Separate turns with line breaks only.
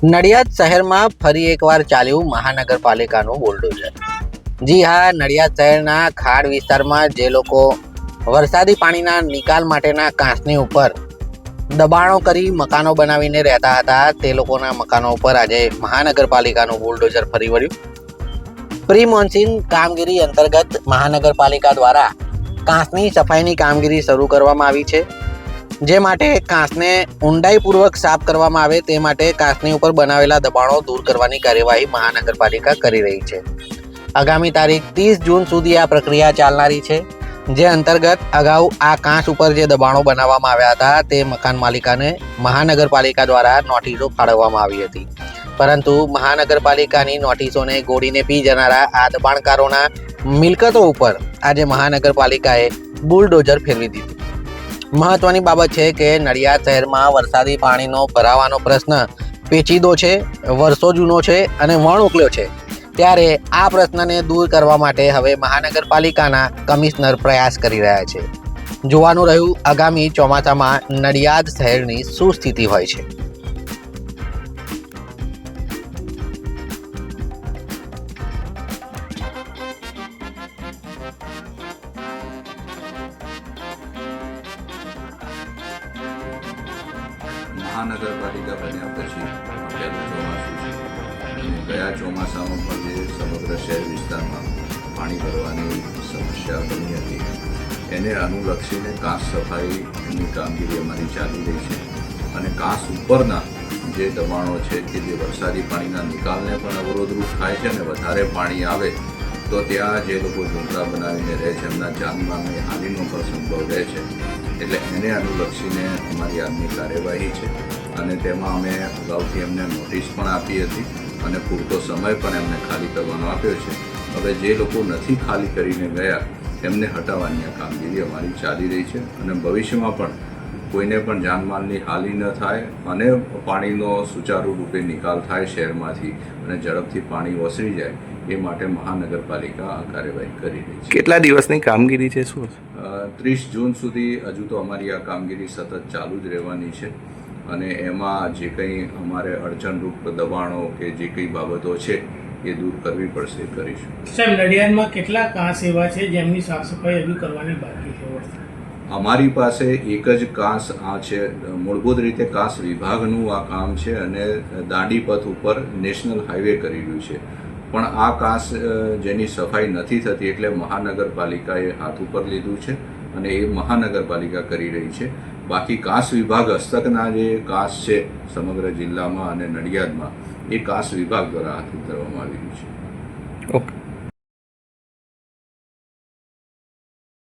નડિયાદ શહેરમાં ફરી એકવાર ચાલ્યું મહાનગરપાલિકાનું બુલડોઝર। જી હા, નડિયાદ શહેરના ખાડ વિસ્તારમાં જે લોકો વરસાદી પાણીના નિકાલ માટેના કાંસની ઉપર દબાણો કરી મકાનો બનાવીને રહેતા હતા, તે લોકોના મકાનો ઉપર આજે મહાનગરપાલિકાનું બુલડોઝર ફરી વળ્યું। પ્રી મોન્સૂન કામગીરી અંતર્ગત મહાનગરપાલિકા દ્વારા કાંસની સફાઈની કામગીરી શરૂ કરવામાં આવી છે, જે માટે કાંસને ઊંડાઈપૂર્વક સાફ કરવામાં આવે તે માટે કાંસની ઉપર બનાવેલા દબાણો દૂર કરવાની કાર્યવાહી મહાનગરપાલિકા કરી રહી છે। આગામી તારીખ 30 જૂન સુધી આ પ્રક્રિયા ચાલનારી છે, જે અંતર્ગત અગાઉ આ કાંસ ઉપર જે દબાણો બનાવવામાં આવ્યા હતા તે મકાન માલિકાને મહાનગરપાલિકા દ્વારા નોટિસો ફાળવવામાં આવી હતી, પરંતુ મહાનગરપાલિકાની નોટિસોને ગોળીને પી જનારા આ દબાણકારોના મિલકતો ઉપર આજે મહાનગરપાલિકાએ બુલડોઝર ફેરવી દીધું। મહત્વની બાબત છે કે નડિયાદ શહેરમાં વરસાદી પાણીનો ભરાવાનો પ્રશ્ન પેચીદો છે, વર્ષો જૂનો છે અને વણ ઉકળ્યો છે, ત્યારે આ પ્રશ્નને દૂર કરવા માટે હવે મહાનગરપાલિકાના કમિશનર પ્રયાસ કરી રહ્યા છે। જોવાનું રહ્યું આગામી ચોમાસામાં નડિયાદ શહેરની શું સ્થિતિ હોય છે।
મહાનગરપાલિકા બન્યા પછી પહેલું ચોમાસું છે અને ગયા ચોમાસામાં પણ જે સમગ્ર શહેર વિસ્તારમાં પાણી ભરવાની સમસ્યા બની હતી, એને અનુલક્ષીને કાંસ સફાઈની કામગીરી અમારી ચાલી રહી છે અને કાંસ ઉપરના જે દબાણો છે કે જે વરસાદી પાણીના નિકાલને પણ અવરોધરૂપ થાય છે અને વધારે પાણી આવે તો ત્યાં જે લોકો ઝૂંપડા બનાવીને રહે છે એમના જાનમાલની હાનિનો પણ સંભવ રહે છે, એટલે એને અનુલક્ષીને અમારી આજની કાર્યવાહી છે અને તેમાં અમે અગાઉથી એમને નોટિસ પણ આપી હતી અને પૂરતો સમય પણ એમને ખાલી કરવાનો આપ્યો છે। હવે જે લોકો નથી ખાલી કરીને ગયા એમને હટાવવાની આ કામગીરી અમારી ચાલી રહી છે અને ભવિષ્યમાં પણ કોઈને પણ જાનમાલની હાનિ ન થાય અને પાણીનો સુચારુ રૂપે નિકાલ થાય શહેરમાંથી અને ઝડપથી પાણી ઓસરી જાય એ માટે મહાનગરપાલિકા આ કાર્યવાહી કરી રહી છે।
કેટલા દિવસની કામગીરી છે? શું
30 જૂન સુધી હજુ તો અમારી આ કામગીરી સતત ચાલુ જ રહેવાની છે અને એમાં જે કંઈ અમારે અડચણરૂપ દબાણો કે જે કંઈ બાબતો છે એ દૂર કરવી પડશે, કરીશું।
સાહેબ, નડિયાદમાં કેટલા કાંસ એવા છે જેમની સાફ સફાઈ હજુ કરવાની બાકી છે?
અમારી પાસે એક જ કાંસ આ છે, મૂળભૂત રીતે કાંસ વિભાગનું આ કામ છે અને દાંડીપથ ઉપર નેશનલ હાઈવે કરી રહ્યું છે, પણ આ કાંસ જેની સફાઈ નથી થતી એટલે મહાનગરપાલિકાએ હાથ ઉપર લીધું છે અને એ મહાનગરપાલિકા કરી રહી છે। બાકી કાંસ વિભાગ હસ્તકના જે કાંસ છે સમગ્ર જિલ્લામાં અને નડિયાદમાં એ કાંસ વિભાગ દ્વારા હાથ ધરવામાં આવી રહ્યું છે।
ઓકે।